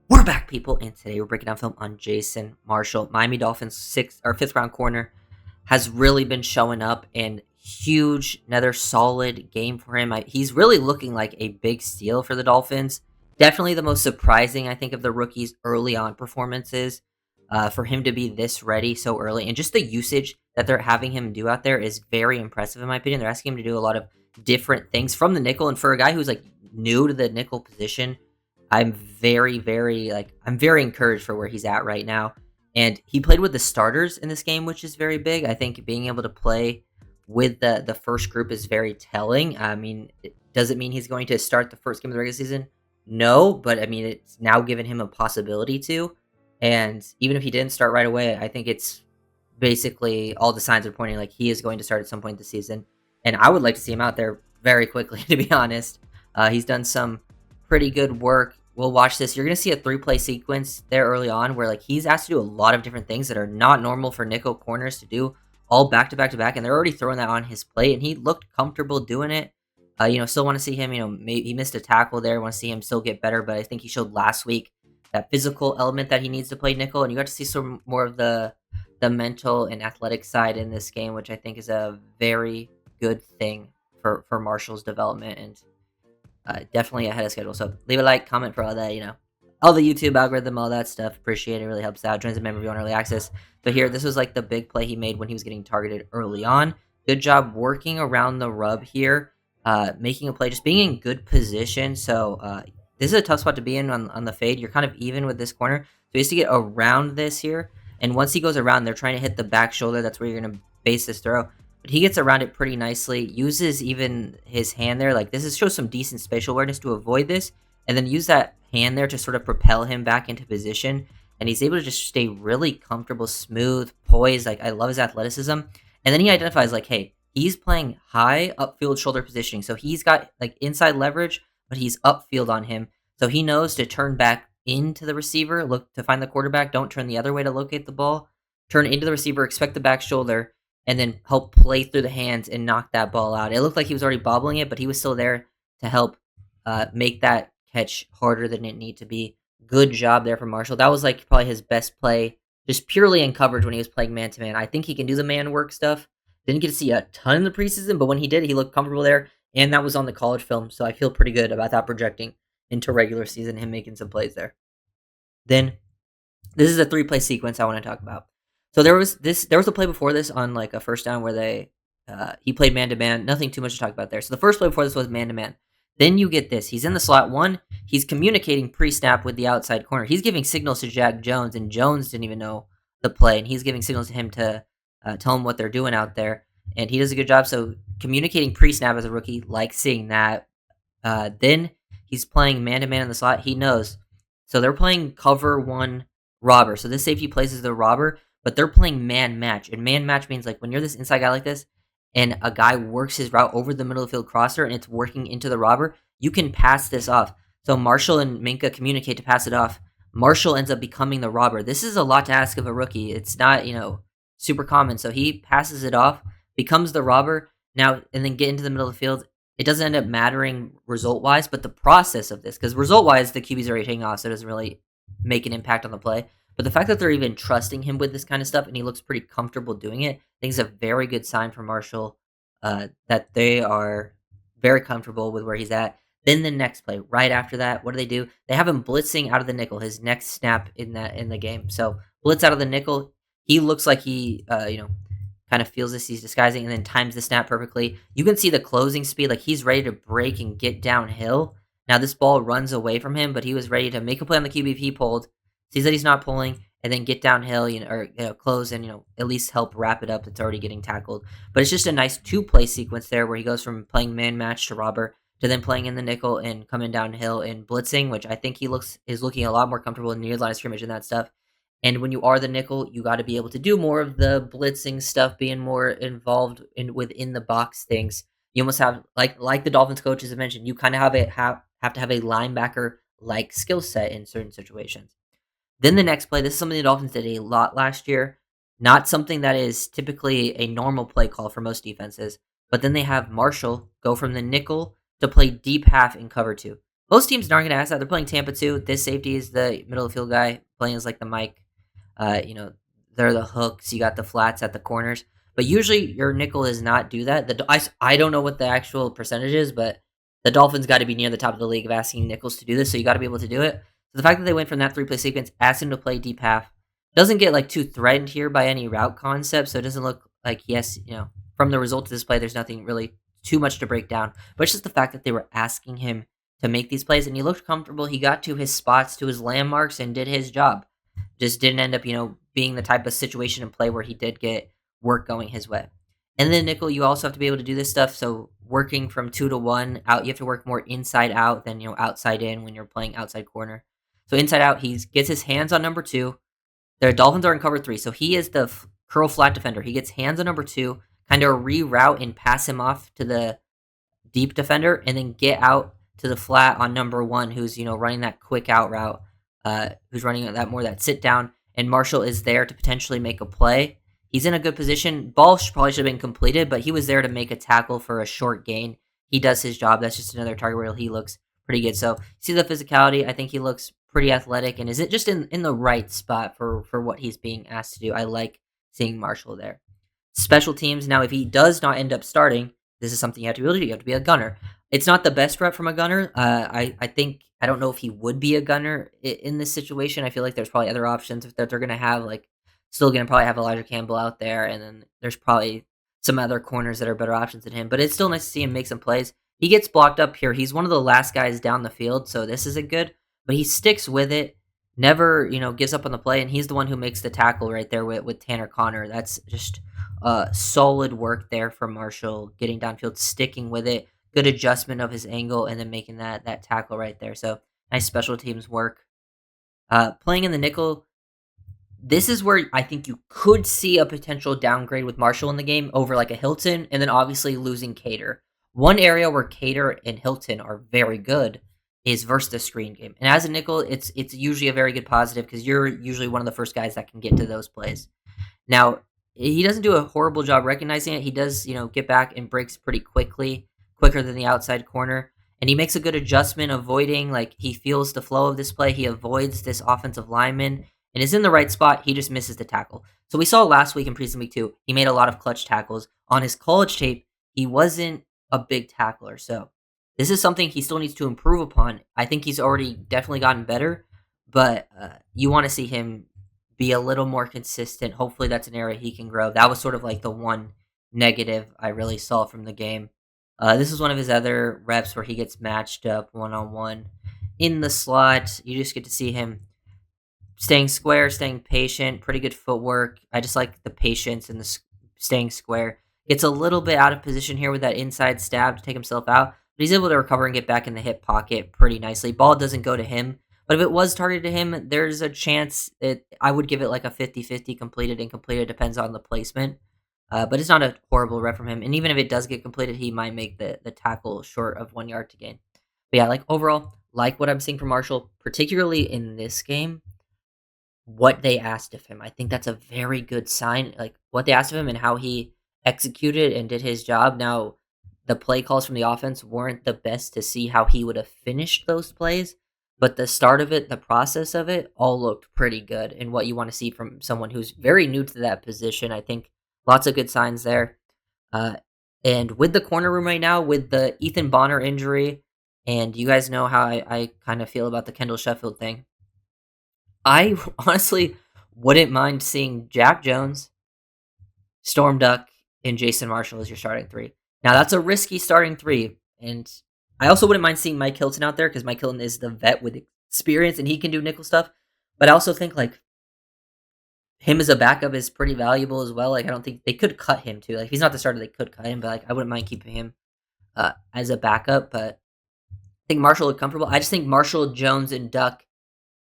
We're back, people, and today we're breaking down film on Jason Marshall. Miami Dolphins sixth or fifth round corner has really been showing up and huge, another solid game for him. He's really looking like a big steal for the Dolphins. Definitely the most surprising, I think, of the rookies' early on performances. For him to be this ready so early, and just the usage that they're having him do out there is very impressive, in my opinion. They're asking him to do a lot of different things from the nickel, and for a guy who's like new to the nickel position, I'm very encouraged for where he's at right now. And he played with the starters in this game, which is very big. I think being able to play with the first group is very telling. I mean, does it mean he's going to start the first game of the regular season? No, but I mean, it's now given him a possibility to. And even if he didn't start right away, I think it's basically all the signs are pointing like he is going to start at some point this season. And I would like to see him out there very quickly, to be honest. He's done some pretty good work. We'll watch this. You're going to see a 3-play sequence there early on where like he's asked to do a lot of different things that are not normal for nickel corners to do, all back to back to back, and they're already throwing that on his plate, and he looked comfortable doing it. Still want to see him. Maybe he missed a tackle there. Want to see him still get better, but I think he showed last week that physical element that he needs to play nickel, and you got to see some more of the mental and athletic side in this game, which I think is a very good thing for Marshall's development and definitely ahead of schedule. So leave a like, comment for all that, all the YouTube algorithm, all that stuff. Appreciate it. Really helps out. Joins the member view on early access. But here, this was like the big play he made when he was getting targeted early on. Good job working around the rub here, making a play, just being in good position. So this is a tough spot to be in on the fade. You're kind of even with this corner. So he has to get around this here. And once he goes around, they're trying to hit the back shoulder. That's where you're going to base this throw. But he gets around it pretty nicely, uses even his hand there. Like, shows some decent spatial awareness to avoid this, and then use that hand there to sort of propel him back into position. And he's able to just stay really comfortable, smooth, poised. Like, I love his athleticism. And then he identifies, like, hey, he's playing high upfield shoulder positioning. So he's got, like, inside leverage, but he's upfield on him. So he knows to turn back into the receiver, look to find the quarterback. Don't turn the other way to locate the ball. Turn into the receiver, expect the back shoulder, and then help play through the hands and knock that ball out. It looked like he was already bobbling it, but he was still there to help make that catch harder than it needed to be. Good job there from Marshall. That was like probably his best play, just purely in coverage when he was playing man-to-man. I think he can do the man work stuff. Didn't get to see a ton in the preseason, but when he did, he looked comfortable there, and that was on the college film, so I feel pretty good about that projecting into regular season, him making some plays there. Then, this is a 3-play sequence I want to talk about. So there was a play before this on like a first down where he played man to man. Nothing too much to talk about there. So the first play before this was man to man. Then you get this. He's in the slot one. He's communicating pre-snap with the outside corner. He's giving signals to Jack Jones, and Jones didn't even know the play, and he's giving signals to him to tell him what they're doing out there. And he does a good job. So communicating pre-snap as a rookie, like seeing that. Then he's playing man to man in the slot. He knows. So they're playing cover one robber. So this safety plays as the robber, but they're playing man match. And man match means like when you're this inside guy like this and a guy works his route over the middle of the field crosser and it's working into the robber, you can pass this off. So Marshall and Minka communicate to pass it off. Marshall ends up becoming the robber. This is a lot to ask of a rookie. It's not, super common. So he passes it off, becomes the robber now, and then get into the middle of the field. It doesn't end up mattering result-wise, but the process of this, because result-wise, the QB's already taking off, so it doesn't really make an impact on the play. But the fact that they're even trusting him with this kind of stuff, and he looks pretty comfortable doing it, I think is a very good sign for Marshall that they are very comfortable with where he's at. Then the next play, right after that, what do? They have him blitzing out of the nickel, his next snap in the game. So blitz out of the nickel. He looks like he, kind of feels this. He's disguising and then times the snap perfectly. You can see the closing speed. Like he's ready to break and get downhill. Now this ball runs away from him, but he was ready to make a play on the QB if he pulled. Sees that he's not pulling, and then get downhill, close and at least help wrap it up. It's already getting tackled. But it's just a nice 2-play sequence there where he goes from playing man match to robber to then playing in the nickel and coming downhill and blitzing, which I think is looking a lot more comfortable near the line of scrimmage and that stuff. And when you are the nickel, you got to be able to do more of the blitzing stuff, being more involved within the box things. You almost have like the Dolphins coaches have mentioned, you kind of have to have a linebacker like skill set in certain situations. Then the next play, this is something the Dolphins did a lot last year. Not something that is typically a normal play call for most defenses. But then they have Marshall go from the nickel to play deep half in cover two. Most teams aren't going to ask that. They're playing Tampa too. This safety is the middle of the field guy, playing as like the Mike. You know, they're the hooks. You got the flats at the corners. But usually your nickel does not do that. I don't know what the actual percentage is, but the Dolphins got to be near the top of the league of asking nickels to do this, so you got to be able to do it. So the fact that they went from that three-play sequence, asked him to play deep half, doesn't get like too threatened here by any route concept, so it doesn't look like, yes, from the result of this play, there's nothing really too much to break down. But it's just the fact that they were asking him to make these plays, and he looked comfortable. He got to his spots, to his landmarks, and did his job. Just didn't end up, being the type of situation and play where he did get work going his way. And then nickel, you also have to be able to do this stuff. So working from 2 to 1 out, you have to work more inside out than outside in when you're playing outside corner. So inside out, he gets his hands on number 2. The Dolphins are in cover 3, so he is the curl flat defender. He gets hands on number 2, kind of reroute and pass him off to the deep defender, and then get out to the flat on number 1, who's running that quick out route, who's running that sit down, and Marshall is there to potentially make a play. He's in a good position. Ball probably should have been completed, but he was there to make a tackle for a short gain. He does his job. That's just another target where he looks pretty good. So see the physicality. I think he looks pretty athletic, and is it just in the right spot for what he's being asked to do. I like seeing Marshall there. Special teams. Now, if he does not end up starting, this is something you have to be able to do. You have to be a gunner. It's not the best rep from a gunner. I don't know if he would be a gunner in this situation. I feel like there's probably other options that they're going to have, like still going to probably have Elijah Campbell out there, and then there's probably some other corners that are better options than him. But it's still nice to see him make some plays. He gets blocked up here. He's one of the last guys down the field, so this isn't good. But he sticks with it, never gives up on the play, and he's the one who makes the tackle right there with Tanner Connor. That's just solid work there for Marshall, getting downfield, sticking with it, good adjustment of his angle, and then making that tackle right there. So nice special teams work. Playing in the nickel, this is where I think you could see a potential downgrade with Marshall in the game over like a Hilton, and then obviously losing Cater. One area where Cater and Hilton are very good is versus the screen game. And as a nickel, it's usually a very good positive because you're usually one of the first guys that can get to those plays. Now, he doesn't do a horrible job recognizing it. He does, get back and breaks pretty quickly, quicker than the outside corner. And he makes a good adjustment, avoiding, like, he feels the flow of this play. He avoids this offensive lineman and is in the right spot. He just misses the tackle. So we saw last week in Preseason Week 2, he made a lot of clutch tackles. On his college tape, he wasn't a big tackler. So this is something he still needs to improve upon. I think he's already definitely gotten better, but you want to see him be a little more consistent. Hopefully that's an area he can grow. That was sort of like the one negative I really saw from the game. This is one of his other reps where he gets matched up one-on-one in the slot. You just get to see him staying square, staying patient, pretty good footwork. I just like the patience and the staying square. Gets a little bit out of position here with that inside stab to take himself out, but he's able to recover and get back in the hip pocket pretty nicely. Ball doesn't go to him, but if it was targeted to him, there's a chance that I would give it like a 50-50 completed, incompleted, depends on the placement. But it's not a horrible rep from him. And even if it does get completed, he might make the tackle short of 1 yard to gain. But yeah, like overall, like what I'm seeing from Marshall, particularly in this game, what they asked of him. I think that's a very good sign. Like what they asked of him and how he executed and did his job. Now, the play calls from the offense weren't the best to see how he would have finished those plays, but the start of it, the process of it, all looked pretty good. And what you want to see from someone who's very new to that position, I think lots of good signs there. And with the corner room right now, with the Ethan Bonner injury, and you guys know how I kind of feel about the Kendall Sheffield thing, I honestly wouldn't mind seeing Jack Jones, Storm Duck, and Jason Marshall as your starting 3. Now, that's a risky starting 3, and I also wouldn't mind seeing Mike Hilton out there because Mike Hilton is the vet with experience, and he can do nickel stuff. But I also think, like, him as a backup is pretty valuable as well. Like, I don't think they could cut him too. Like, if he's not the starter, they could cut him, but, like, I wouldn't mind keeping him as a backup. But I think Marshall looked comfortable. I just think Marshall, Jones, and Duck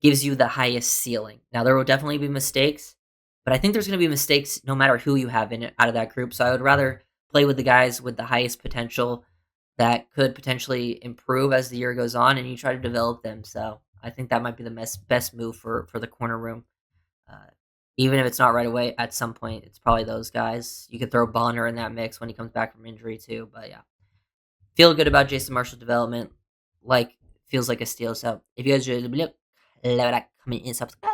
gives you the highest ceiling. Now, there will definitely be mistakes, but I think there's going to be mistakes no matter who you have in it out of that group. So I would rather play with the guys with the highest potential that could potentially improve as the year goes on, and you try to develop them. So I think that might be the best move for the corner room. Even if it's not right away, at some point, it's probably those guys. You could throw Bonner in that mix when he comes back from injury too. But yeah, feel good about Jason Marshall's development. Like feels like a steal. So if you guys enjoyed the video, leave a like, comment, and subscribe.